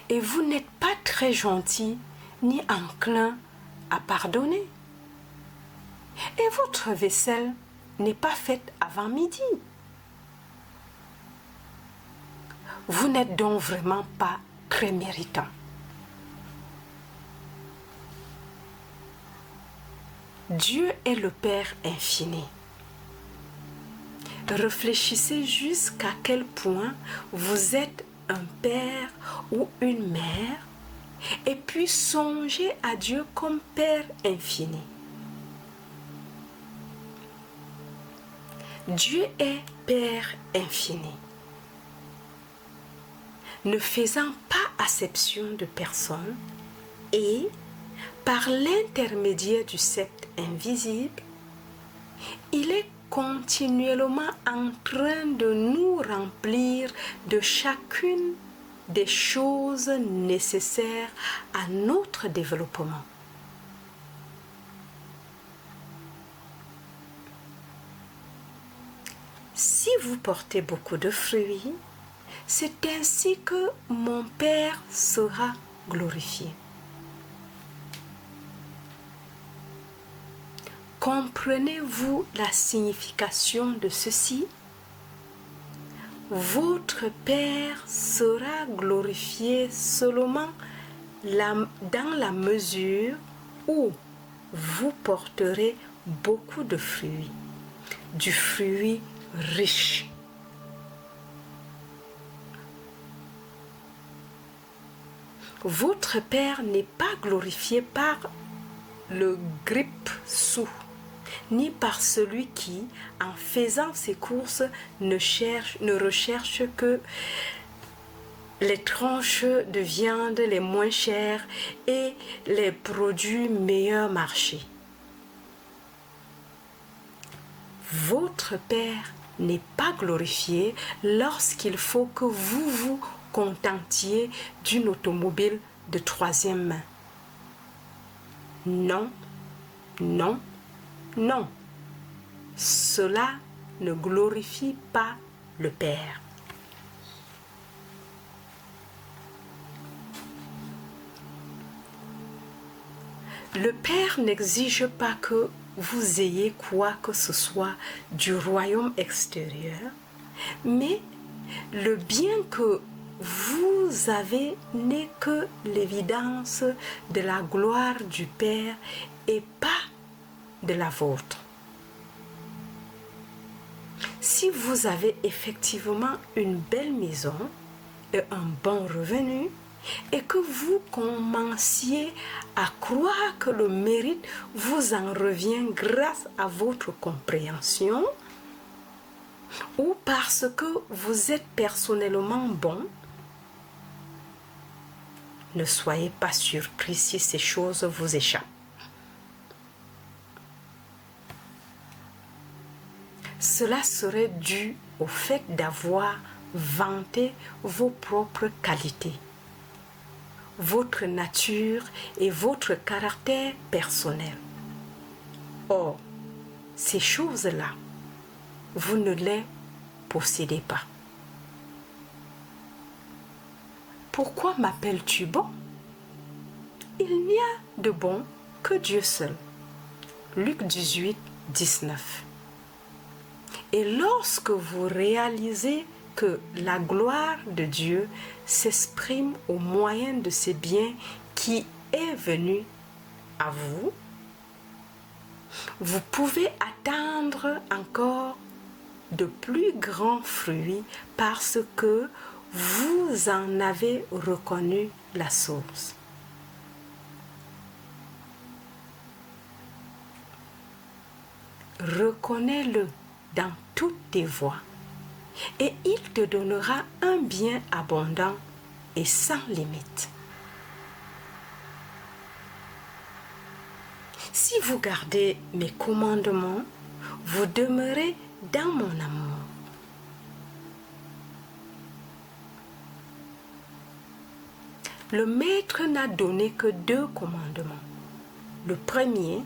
et vous n'êtes pas très gentil ni enclin à pardonner. Et votre vaisselle n'est pas faite avant midi. Vous n'êtes donc vraiment pas très méritant. Dieu est le Père infini. Réfléchissez jusqu'à quel point vous êtes un père ou une mère et puis songez à Dieu comme Père infini. Dieu est Père infini, ne faisant pas acception de personne et par l'intermédiaire du sceptre invisible, il est continuellement en train de nous remplir de chacune des choses nécessaires à notre développement. Si vous portez beaucoup de fruits, c'est ainsi que mon Père sera glorifié. Comprenez-vous la signification de ceci? Votre Père sera glorifié seulement dans la mesure où vous porterez beaucoup de fruits, du fruit riche. Votre Père n'est pas glorifié par le grippe-sous, ni par celui qui, en faisant ses courses, ne recherche que les tranches de viande les moins chères et les produits meilleur marché. Votre Père n'est pas glorifié lorsqu'il faut que vous vous contentiez d'une automobile de troisième main. Non, non, non. Cela ne glorifie pas le Père. Le Père n'exige pas que vous ayez quoi que ce soit du royaume extérieur, mais le bien que vous avez n'est que l'évidence de la gloire du Père et pas de la vôtre. Si vous avez effectivement une belle maison et un bon revenu, et que vous commenciez à croire que le mérite vous en revient grâce à votre compréhension, ou parce que vous êtes personnellement bon, ne soyez pas surpris si ces choses vous échappent. Cela serait dû au fait d'avoir vanté vos propres qualités, votre nature et votre caractère personnel. Or, ces choses-là, vous ne les possédez pas. Pourquoi m'appelles-tu bon? Il n'y a de bon que Dieu seul. Luc 18, 19. Et lorsque vous réalisez que la gloire de Dieu s'exprime au moyen de ces biens qui est venu à vous, vous pouvez atteindre encore de plus grands fruits parce que vous en avez reconnu la source. Reconnais-le dans toutes tes voies et il te donnera un bien abondant et sans limite. Si vous gardez mes commandements, vous demeurez dans mon amour. Le Maître n'a donné que 2 commandements. Le premier,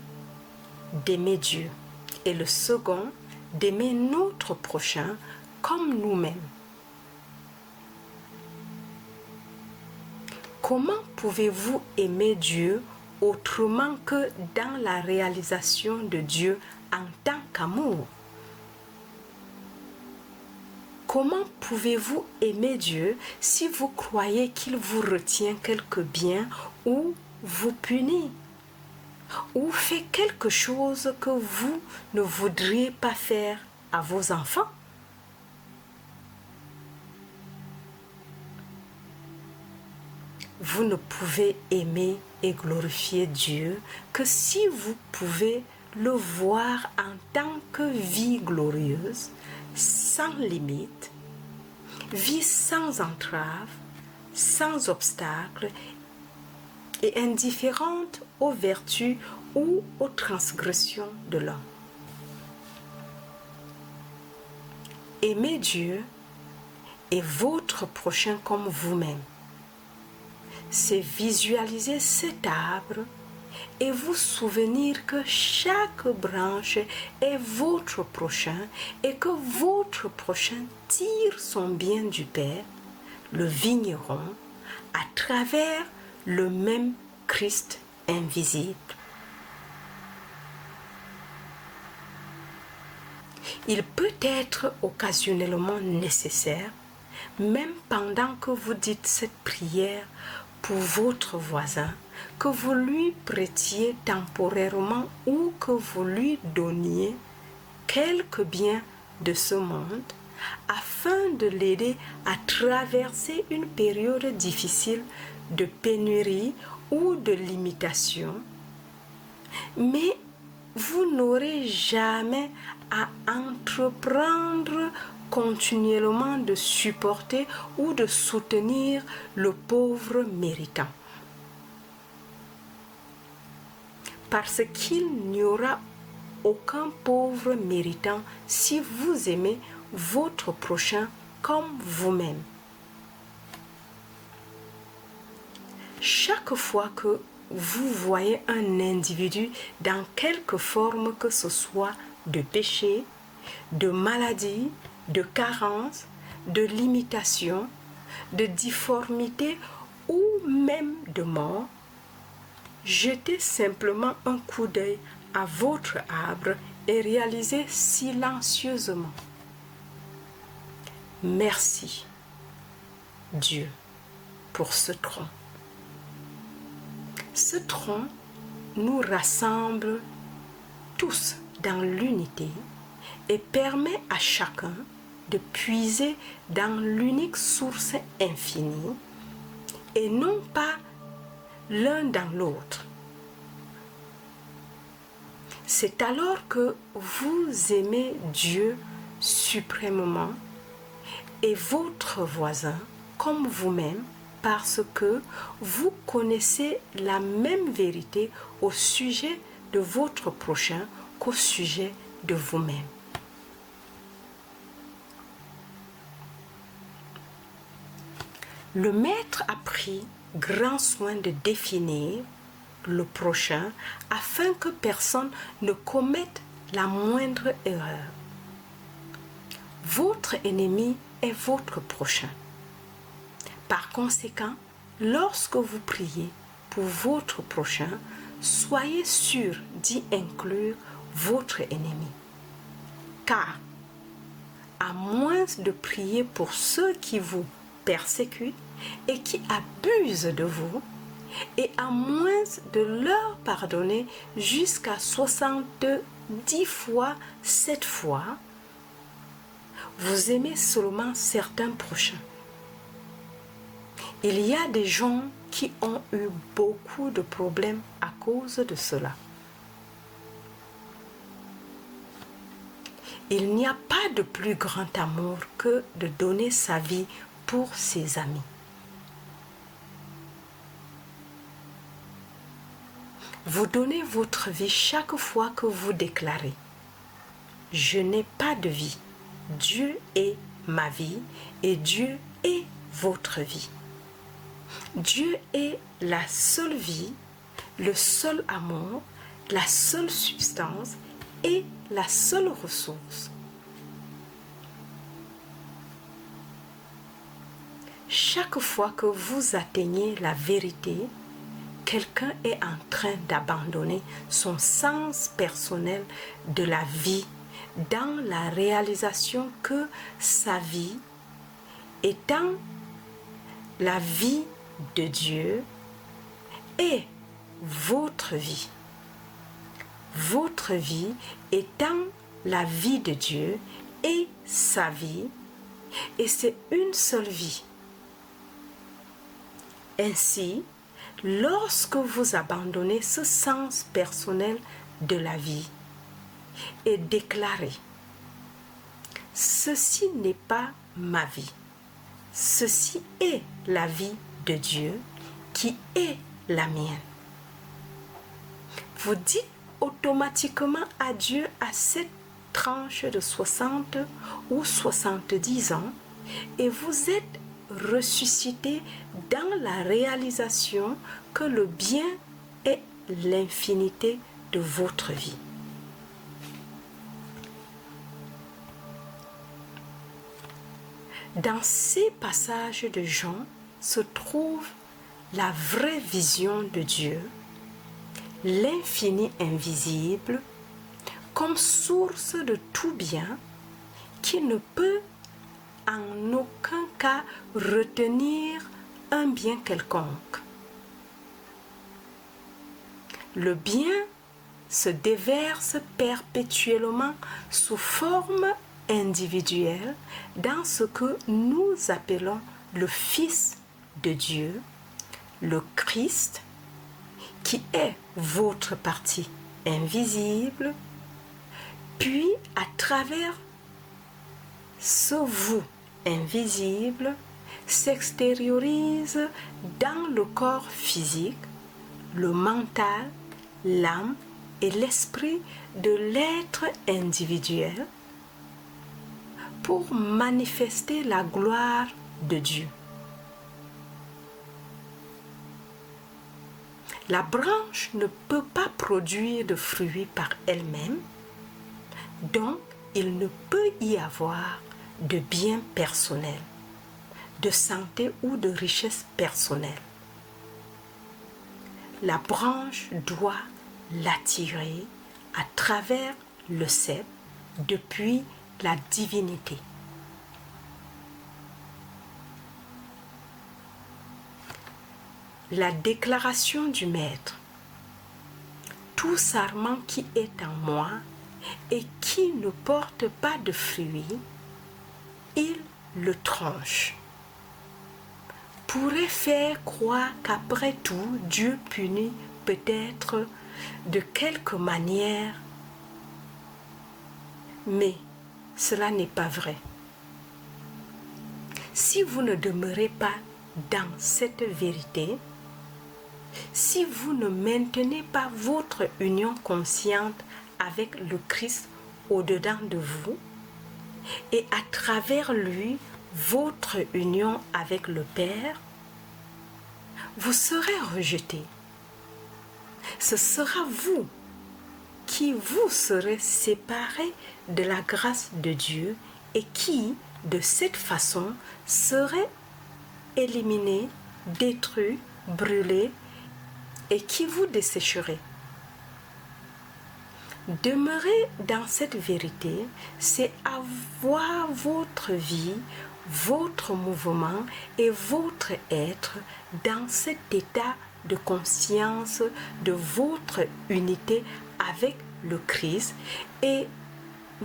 d'aimer Dieu, et le second, d'aimer notre prochain comme nous-mêmes. Comment pouvez-vous aimer Dieu autrement que dans la réalisation de Dieu en tant qu'amour? Comment pouvez-vous aimer Dieu si vous croyez qu'il vous retient quelque bien ou vous punit ou fait quelque chose que vous ne voudriez pas faire à vos enfants? Vous ne pouvez aimer et glorifier Dieu que si vous pouvez le voir en tant que vie glorieuse, sans limite, vie sans entrave, sans obstacle et indifférente aux vertus ou aux transgressions de l'homme. Aimez Dieu et votre prochain comme vous-même. C'est visualiser cet arbre et vous souvenir que chaque branche est votre prochain et que votre prochain tire son bien du Père, le vigneron, à travers le même Christ invisible. Il peut être occasionnellement nécessaire, même pendant que vous dites cette prière pour votre voisin, que vous lui prêtiez temporairement ou que vous lui donniez quelques biens de ce monde, afin de l'aider à traverser une période difficile de pénurie ou de limitation. Mais vous n'aurez jamais à entreprendre continuellement de supporter ou de soutenir le pauvre méritant. Parce qu'il n'y aura aucun pauvre méritant si vous aimez votre prochain comme vous-même. Chaque fois que vous voyez un individu dans quelque forme que ce soit de péché, de maladie, de carence, de limitation, de difformité ou même de mort, jetez simplement un coup d'œil à votre arbre et réalisez silencieusement: merci Dieu pour ce tronc. Ce tronc nous rassemble tous dans l'unité et permet à chacun de puiser dans l'unique source infinie et non pas l'un dans l'autre. C'est alors que vous aimez Dieu suprêmement et votre voisin comme vous-même, parce que vous connaissez la même vérité au sujet de votre prochain qu'au sujet de vous-même. Le Maître a pris grand soin de définir le prochain afin que personne ne commette la moindre erreur. Votre ennemi est votre prochain. Par conséquent, lorsque vous priez pour votre prochain, soyez sûr d'y inclure votre ennemi. Car, à moins de prier pour ceux qui vous persécutent et qui abusent de vous, et à moins de leur pardonner jusqu'à 70 fois 7 fois, vous aimez seulement certains prochains. Il y a des gens qui ont eu beaucoup de problèmes à cause de cela. Il n'y a pas de plus grand amour que de donner sa vie pour ses amis. Vous donnez votre vie chaque fois que vous déclarez « Je n'ai pas de vie. Dieu est ma vie et Dieu est votre vie. » Dieu est la seule vie, le seul amour, la seule substance et la seule ressource. Chaque fois que vous atteignez la vérité, quelqu'un est en train d'abandonner son sens personnel de la vie dans la réalisation que sa vie étant la vie de Dieu est votre vie. Votre vie étant la vie de Dieu et sa vie, et c'est une seule vie. Ainsi, lorsque vous abandonnez ce sens personnel de la vie et déclarez « Ceci n'est pas ma vie, ceci est la vie de Dieu qui est la mienne », vous dites automatiquement adieu à cette tranche de 60 ou 70 ans et vous êtes ressuscité dans la réalisation que le bien est l'infinité de votre vie. Dans ces passages de Jean se trouve la vraie vision de Dieu, l'infini invisible, comme source de tout bien qui ne peut en aucun cas retenir un bien quelconque. Le bien se déverse perpétuellement sous forme individuelle dans ce que nous appelons le Fils de Dieu, le Christ, qui est votre partie invisible, puis à travers ce vous invisible s'extériorise dans le corps physique, le mental, l'âme et l'esprit de l'être individuel pour manifester la gloire de Dieu. La branche ne peut pas produire de fruits par elle-même, donc il ne peut y avoir de bien personnel, de santé ou de richesse personnelle. La branche doit l'attirer à travers le cep depuis la divinité. La déclaration du Maître. Tout sarment qui est en moi et qui ne porte pas de fruits, il le tranche. Pourrait faire croire qu'après tout, Dieu punit peut-être de quelque manière, mais cela n'est pas vrai. Si vous ne demeurez pas dans cette vérité, si vous ne maintenez pas votre union consciente avec le Christ au-dedans de vous, et à travers lui, votre union avec le Père, vous serez rejeté. Ce sera vous qui vous serez séparé de la grâce de Dieu et qui, de cette façon, serait éliminé, détruit, brûlé et qui vous dessécherait. Demeurer dans cette vérité, c'est avoir votre vie, votre mouvement et votre être dans cet état de conscience de votre unité avec le Christ et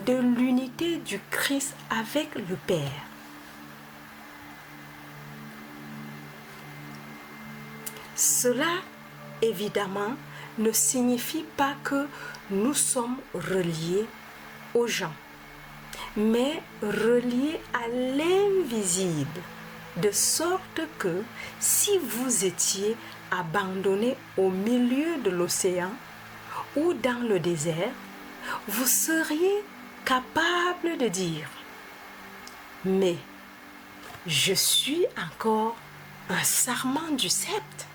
de l'unité du Christ avec le Père. Cela, évidemment, ne signifie pas que nous sommes reliés aux gens, mais reliés à l'invisible, de sorte que si vous étiez abandonné au milieu de l'océan ou dans le désert, vous seriez capable de dire « Mais je suis encore un sarment du sceptre.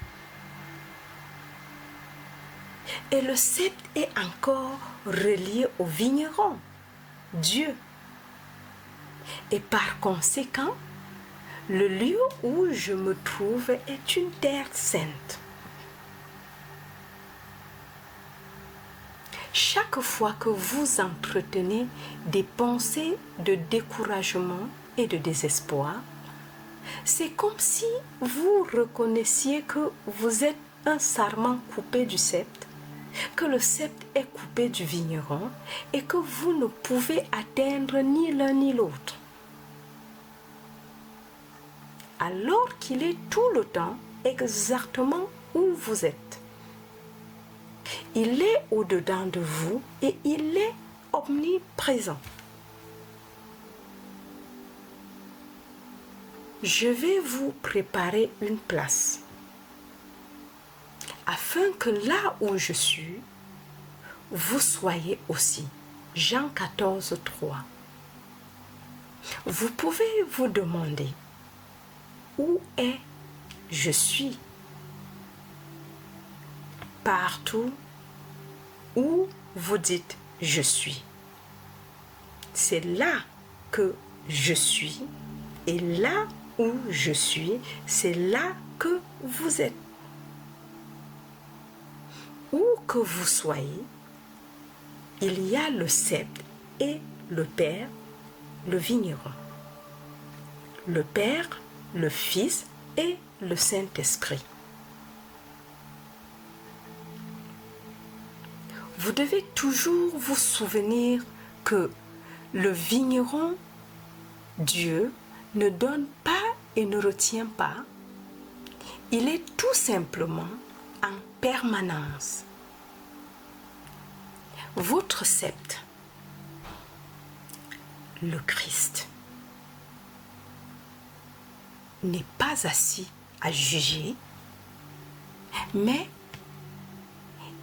Et le sceptre est encore relié au vigneron, Dieu. Et par conséquent, le lieu où je me trouve est une terre sainte. Chaque fois que vous entretenez des pensées de découragement et de désespoir, c'est comme si vous reconnaissiez que vous êtes un sarment coupé du sceptre, que le sceptre est coupé du vigneron et que vous ne pouvez atteindre ni l'un ni l'autre. Alors qu'il est tout le temps exactement où vous êtes. Il est au-dedans de vous et il est omniprésent. Je vais vous préparer une place, afin que là où je suis, vous soyez aussi. Jean 14, 3. Vous pouvez vous demander, où est je suis? Partout où vous dites je suis. C'est là que je suis, et là où je suis, c'est là que vous êtes. Où que vous soyez, il y a le sceptre et le Père, le vigneron. Le Père, le Fils et le Saint-Esprit. Vous devez toujours vous souvenir que le vigneron, Dieu, ne donne pas et ne retient pas. Il est tout simplement en permanence. Votre sceptre, le Christ, n'est pas assis à juger, mais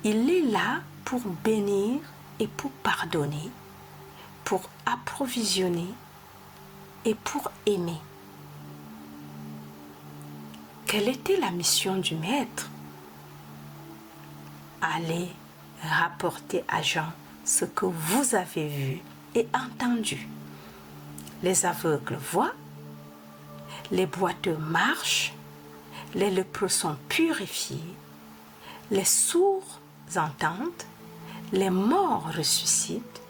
il est là pour bénir et pour pardonner, pour approvisionner et pour aimer. Quelle était la mission du Maître? Allez rapporter à Jean ce que vous avez vu et entendu. Les aveugles voient, les boiteux marchent, les lépreux sont purifiés, les sourds entendent, les morts ressuscitent,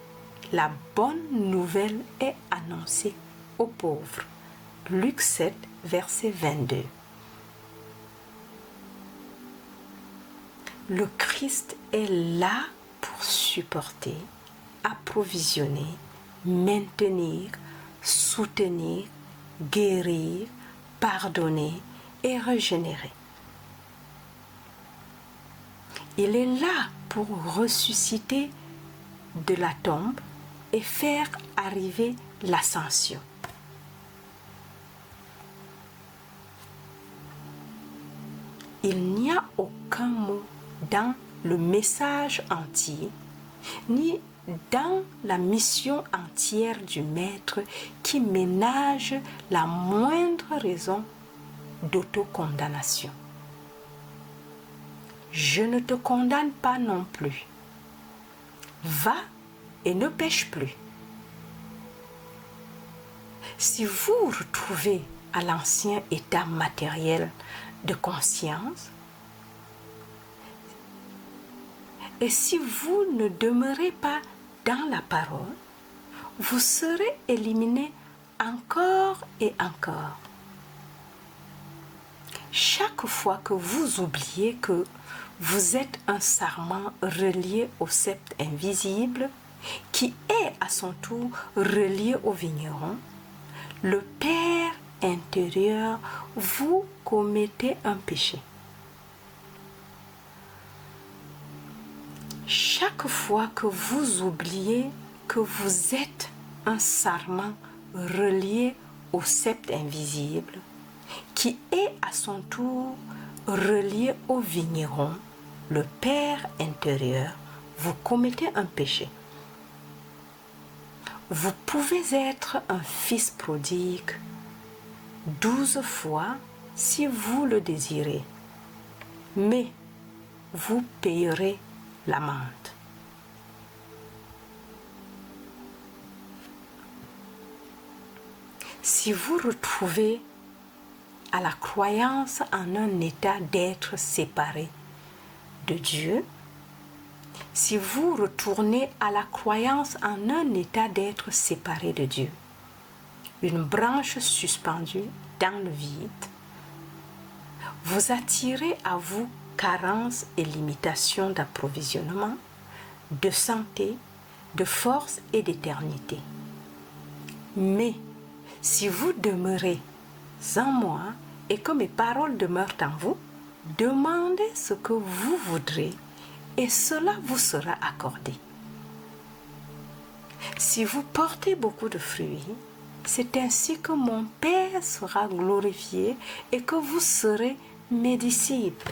la bonne nouvelle est annoncée aux pauvres. Luc 7, verset 22. Le Christ est là pour supporter, approvisionner, maintenir, soutenir, guérir, pardonner et régénérer. Il est là pour ressusciter de la tombe et faire arriver l'ascension. Il n'y a aucun mot dans le message entier, ni dans la mission entière du Maître qui ménage la moindre raison d'autocondamnation. Je ne te condamne pas non plus. Va et ne pêche plus. Si vous vous retrouvez à l'ancien état matériel de conscience, et si vous ne demeurez pas dans la parole, vous serez éliminé encore et encore. chaque fois que vous oubliez que vous êtes un sarment relié au sceptre invisible, qui est à son tour relié au vigneron, le Père intérieur, vous commettez un péché. Chaque fois que vous oubliez que vous êtes un sarment relié au sceptre invisible, qui est à son tour relié au vigneron, le Père intérieur, vous commettez un péché. Vous pouvez être un fils prodigue 12 fois si vous le désirez, mais vous payerez l'amende. Si vous retrouvez à la croyance en un état d'être séparé de Dieu, si vous retournez à la croyance en un état d'être séparé de Dieu, une branche suspendue dans le vide, vous attirez à vous carences et limitations d'approvisionnement, de santé, de force et d'éternité. Mais si vous demeurez en moi et que mes paroles demeurent en vous, demandez ce que vous voudrez et cela vous sera accordé. Si vous portez beaucoup de fruits, c'est ainsi que mon Père sera glorifié et que vous serez mes disciples.